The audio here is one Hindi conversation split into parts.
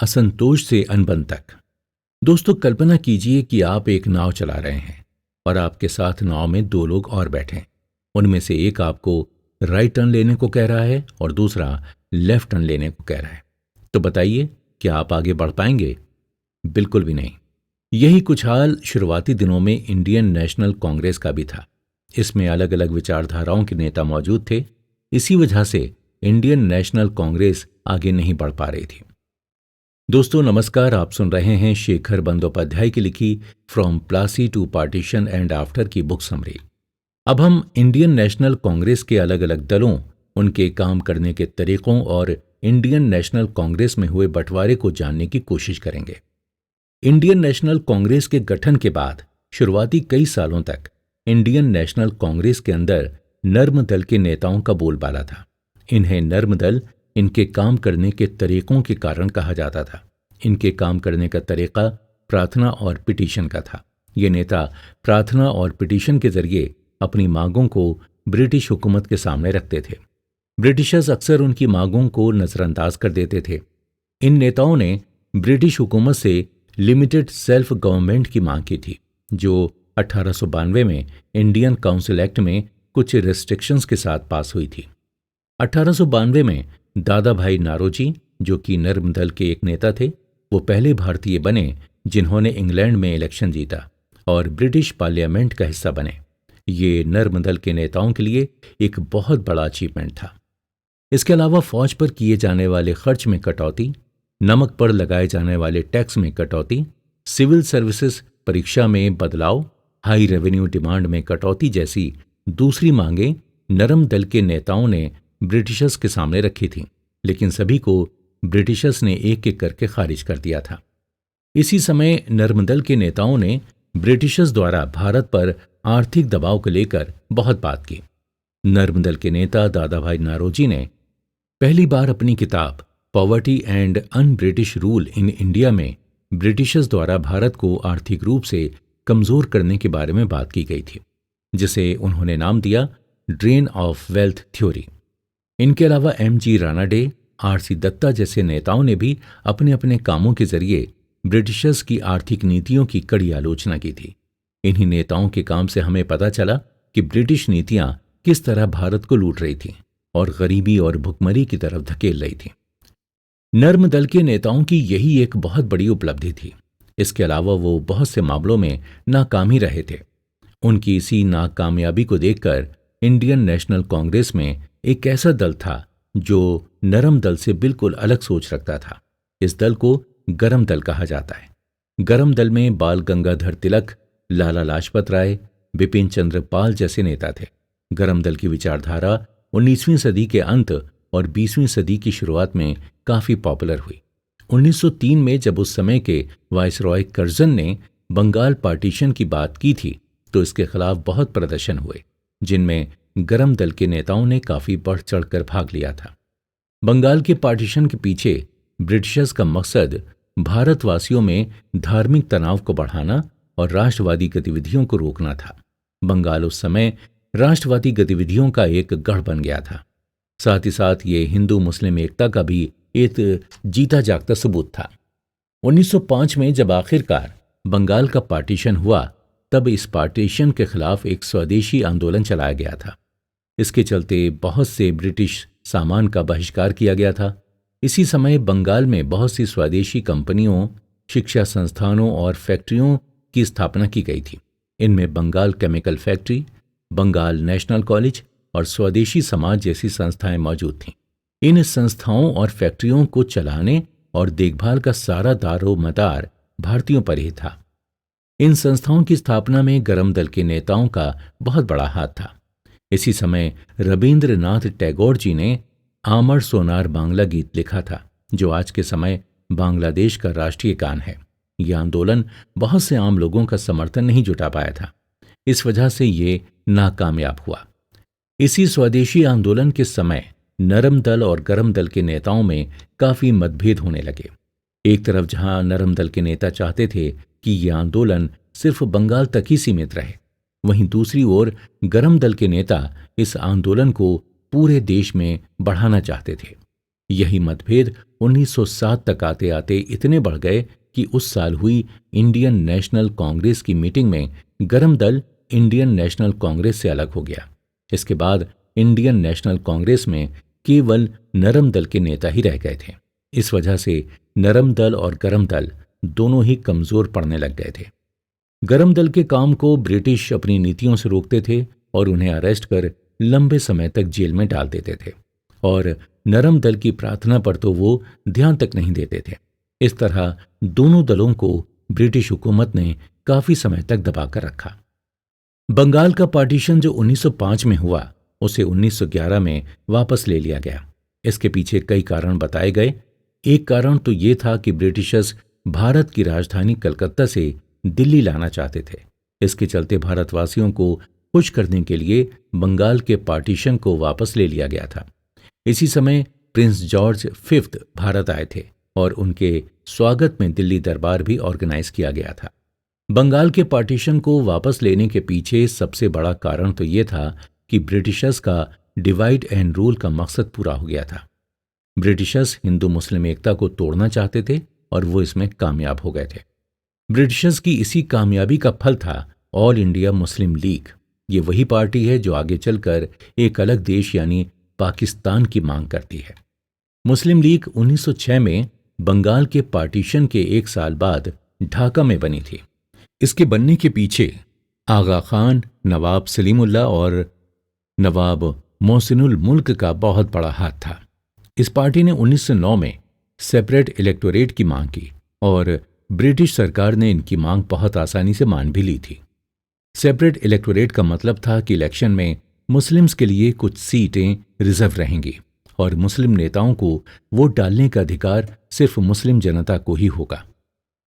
असंतोष से अनबन तक। दोस्तों, कल्पना कीजिए कि आप एक नाव चला रहे हैं और आपके साथ नाव में दो लोग और बैठे हैं। उनमें से एक आपको राइट टर्न लेने को कह रहा है और दूसरा लेफ्ट टर्न लेने को कह रहा है। तो बताइए, क्या आप आगे बढ़ पाएंगे? बिल्कुल भी नहीं। यही कुछ हाल शुरुआती दिनों में इंडियन नेशनल कांग्रेस का भी था। इसमें अलग अलग विचारधाराओं के नेता मौजूद थे। इसी वजह से इंडियन नेशनल कांग्रेस आगे नहीं बढ़ पा रही थी। दोस्तों नमस्कार, आप सुन रहे हैं शेखर बंदोपाध्याय की लिखी from Plassey to partition and after की बुक समरी। अब हम इंडियन नेशनल कांग्रेस के अलग अलग दलों, उनके काम करने के तरीकों और इंडियन नेशनल कांग्रेस में हुए बंटवारे को जानने की कोशिश करेंगे। इंडियन नेशनल कांग्रेस के गठन के बाद शुरुआती कई सालों तक इंडियन नेशनल कांग्रेस के अंदर नर्म दल के नेताओं का बोलबाला था। इन्हें नर्म दल इनके काम करने के तरीकों के कारण कहा जाता था। इनके काम करने का तरीका प्रार्थना और पिटीशन का था। ये नेता प्रार्थना और पिटीशन के जरिए अपनी मांगों को ब्रिटिश हुकूमत के सामने रखते थे। ब्रिटिशर्स अक्सर उनकी मांगों को नजरअंदाज कर देते थे। इन नेताओं ने ब्रिटिश हुकूमत से लिमिटेड सेल्फ गवर्नमेंट की मांग की थी, जो 1892 में इंडियन काउंसिल एक्ट में कुछ रेस्ट्रिक्शंस के साथ पास हुई थी। 1892 में दादा भाई नारोजी, जो कि नर्म दल के एक नेता थे, वो पहले भारतीय बने जिन्होंने इंग्लैंड में इलेक्शन जीता और ब्रिटिश पार्लियामेंट का हिस्सा बने। ये नर्म दल के नेताओं के लिए एक बहुत बड़ा अचीवमेंट था। इसके अलावा फौज पर किए जाने वाले खर्च में कटौती, नमक पर लगाए जाने वाले टैक्स में कटौती, सिविल सर्विसेज परीक्षा में बदलाव, हाई रेवेन्यू डिमांड में कटौती जैसी दूसरी मांगें नरम दल के नेताओं ने ब्रिटिशर्स के सामने रखी थीं, लेकिन सभी को ब्रिटिशर्स ने एक एक करके खारिज कर दिया था। इसी समय नर्म दल के नेताओं ने ब्रिटिशर्स द्वारा भारत पर आर्थिक दबाव को लेकर बहुत बात की। नर्म दल के नेता दादा भाई नारोजी ने पहली बार अपनी किताब poverty and un British rule in India में ब्रिटिशर्स द्वारा भारत को आर्थिक रूप से कमजोर करने के बारे में बात की गई थी, जिसे उन्होंने नाम दिया ड्रेन ऑफ वेल्थ थ्योरी। इनके अलावा M.G. रानाडे, R.C. दत्ता जैसे नेताओं ने भी अपने अपने कामों के जरिए ब्रिटिशर्स की आर्थिक नीतियों की कड़ी आलोचना की थी। इन्हीं नेताओं के काम से हमें पता चला कि ब्रिटिश नीतियां किस तरह भारत को लूट रही थीं और गरीबी और भुखमरी की तरफ धकेल रही थीं। नर्म दल के नेताओं की यही एक बहुत बड़ी उपलब्धि थी। इसके अलावा वो बहुत से मामलों में नाकाम ही रहे थे। उनकी इसी नाकामयाबी को देखकर इंडियन नेशनल कांग्रेस में एक ऐसा दल था जो नरम दल से बिल्कुल अलग सोच रखता था। इस दल को गरम दल कहा जाता है। गरम दल में बाल गंगाधर तिलक, लाला लाजपत राय, बिपिन चंद्र पाल जैसे नेता थे। गरम दल की विचारधारा 19वीं सदी के अंत और 20वीं सदी की शुरुआत में काफी पॉपुलर हुई। 1903 में जब उस समय के वायसरॉय कर्जन ने बंगाल पार्टीशन की बात की थी, तो इसके खिलाफ बहुत प्रदर्शन हुए, जिनमें गरम दल के नेताओं ने काफी बढ़ चढ़कर भाग लिया था। बंगाल के पार्टीशन के पीछे ब्रिटिशर्स का मकसद भारतवासियों में धार्मिक तनाव को बढ़ाना और राष्ट्रवादी गतिविधियों को रोकना था। बंगाल उस समय राष्ट्रवादी गतिविधियों का एक गढ़ बन गया था। साथ ही साथ ये हिंदू मुस्लिम एकता का भी एक जीता जागता सबूत था। 1905 में जब आखिरकार बंगाल का पार्टीशन हुआ, तब इस पार्टीशन के खिलाफ एक स्वदेशी आंदोलन चलाया गया था। इसके चलते बहुत से ब्रिटिश सामान का बहिष्कार किया गया था। इसी समय बंगाल में बहुत सी स्वदेशी कंपनियों, शिक्षा संस्थानों और फैक्ट्रियों की स्थापना की गई थी। इनमें Bengal chemical factory, Bengal national college और स्वदेशी समाज जैसी संस्थाएं मौजूद थीं। इन संस्थाओं और फैक्ट्रियों को चलाने और देखभाल का सारा दारोमदार भारतीयों पर ही था। इन संस्थाओं की स्थापना में गरम दल के नेताओं का बहुत बड़ा हाथ था। इसी समय रविंद्रनाथ टैगोर जी ने आमर सोनार बांग्ला गीत लिखा था, जो आज के समय बांग्लादेश का राष्ट्रीय गान है। यह आंदोलन बहुत से आम लोगों का समर्थन नहीं जुटा पाया था। इस वजह से ये नाकामयाब हुआ। इसी स्वदेशी आंदोलन के समय नरम दल और गरम दल के नेताओं में काफी मतभेद होने लगे। एक तरफ जहां नरम दल के नेता चाहते थे कि यह आंदोलन सिर्फ बंगाल तक ही सीमित रहे, वहीं दूसरी ओर गरम दल के नेता इस आंदोलन को पूरे देश में बढ़ाना चाहते थे। यही मतभेद 1907 तक आते आते इतने बढ़ गए कि उस साल हुई इंडियन नेशनल कांग्रेस की मीटिंग में गरम दल इंडियन नेशनल कांग्रेस से अलग हो गया। इसके बाद इंडियन नेशनल कांग्रेस में केवल नरम दल के नेता ही रह गए थे। इस वजह से नरम दल और गरम दल दोनों ही कमजोर पड़ने लग गए थे। गरम दल के काम को ब्रिटिश अपनी नीतियों से रोकते थे और उन्हें अरेस्ट कर लंबे समय तक जेल में डाल देते थे, और नरम दल की प्रार्थना पर तो वो ध्यान तक नहीं देते थे। इस तरह दोनों दलों को ब्रिटिश हुकूमत ने काफी समय तक दबाकर रखा। बंगाल का पार्टीशन जो 1905 में हुआ, उसे 1911 में वापस ले लिया गया। इसके पीछे कई कारण बताए गए। एक कारण तो ये था कि ब्रिटिशर्स भारत की राजधानी कलकत्ता से दिल्ली लाना चाहते थे। इसके चलते भारतवासियों को खुश करने के लिए बंगाल के पार्टीशन को वापस ले लिया गया था। इसी समय प्रिंस जॉर्ज फिफ्थ भारत आए थे और उनके स्वागत में दिल्ली दरबार भी ऑर्गेनाइज किया गया था। बंगाल के पार्टीशन को वापस लेने के पीछे सबसे बड़ा कारण तो ये था कि ब्रिटिशर्स का डिवाइड एंड रूल का मकसद पूरा हो गया था। ब्रिटिशर्स हिंदू मुस्लिम एकता को तोड़ना चाहते थे और वो इसमें कामयाब हो गए थे। ब्रिटिशर्स की इसी कामयाबी का फल था ऑल इंडिया मुस्लिम लीग। ये वही पार्टी है जो आगे चलकर एक अलग देश यानी पाकिस्तान की मांग करती है। मुस्लिम लीग 1906 में बंगाल के पार्टीशन के एक साल बाद ढाका में बनी थी। इसके बनने के पीछे आगा खान, नवाब सलीमुल्लाह और नवाब मोहसिनुल मुल्क का बहुत बड़ा हाथ था। इस पार्टी ने 1909 में सेपरेट इलेक्टोरेट की मांग की और ब्रिटिश सरकार ने इनकी मांग बहुत आसानी से मान भी ली थी। सेपरेट इलेक्टोरेट का मतलब था कि इलेक्शन में मुस्लिम्स के लिए कुछ सीटें रिजर्व रहेंगी और मुस्लिम नेताओं को वोट डालने का अधिकार सिर्फ मुस्लिम जनता को ही होगा।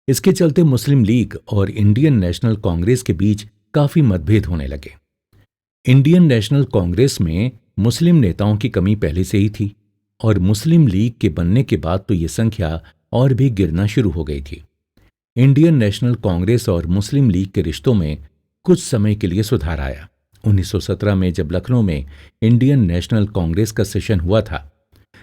इसके चलते मुस्लिम लीग और इंडियन नेशनल कांग्रेस के बीच काफी मतभेद होने लगे। इंडियन नेशनल कांग्रेस में मुस्लिम नेताओं की कमी पहले से ही थी और मुस्लिम लीग के बनने के बाद तो ये संख्या और भी गिरना शुरू हो गई थी। इंडियन नेशनल कांग्रेस और मुस्लिम लीग के रिश्तों में कुछ समय के लिए सुधार आया। 1917 में जब लखनऊ में इंडियन नेशनल कांग्रेस का सेशन हुआ था,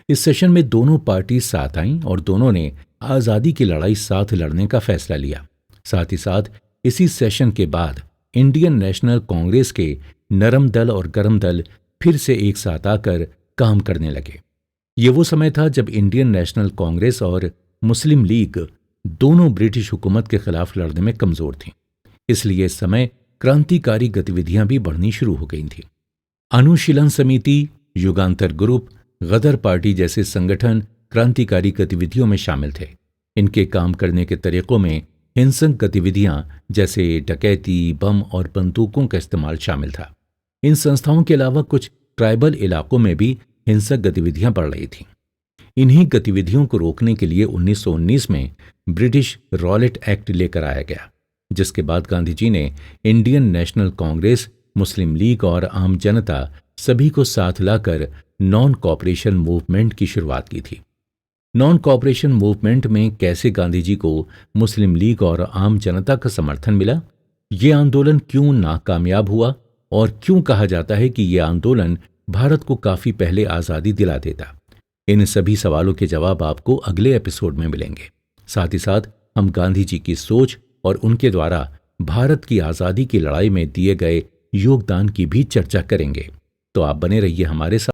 इस सेशन में दोनों पार्टी साथ आईं और दोनों ने आज़ादी की लड़ाई साथ लड़ने का फैसला लिया। साथ ही साथ इसी सेशन के बाद इंडियन नेशनल कांग्रेस के नरम दल और गरम दल फिर से एक साथ आकर काम करने लगे। ये वो समय था जब इंडियन नेशनल कांग्रेस और मुस्लिम लीग दोनों ब्रिटिश हुकूमत के खिलाफ लड़ने में कमजोर थीं। इसलिए इस समय क्रांतिकारी गतिविधियां भी बढ़नी शुरू हो गई थीं। अनुशीलन समिति, युगांतर ग्रुप, गदर पार्टी जैसे संगठन क्रांतिकारी गतिविधियों में शामिल थे। इनके काम करने के तरीकों में हिंसक गतिविधियां जैसे डकैती, बम और बंदूकों का इस्तेमाल शामिल था। इन संस्थाओं के अलावा कुछ ट्राइबल इलाकों में भी हिंसक गतिविधियां बढ़ रही थीं। इन्हीं गतिविधियों को रोकने के लिए 1919 में ब्रिटिश रॉलेट एक्ट लेकर आया गया, जिसके बाद गांधी जी ने इंडियन नेशनल कांग्रेस, मुस्लिम लीग और आम जनता सभी को साथ लाकर नॉन कॉपरेशन मूवमेंट की शुरुआत की थी। नॉन कॉपरेशन मूवमेंट में कैसे गांधी जी को मुस्लिम लीग और आम जनता का समर्थन मिला, ये आंदोलन क्यों नाकामयाब हुआ और क्यों कहा जाता है कि ये आंदोलन भारत को काफी पहले आज़ादी दिला देता, इन सभी सवालों के जवाब आपको अगले एपिसोड में मिलेंगे। साथ ही साथ हम गांधी जी की सोच और उनके द्वारा भारत की आज़ादी की लड़ाई में दिए गए योगदान की भी चर्चा करेंगे। तो आप बने रहिए हमारे साथ।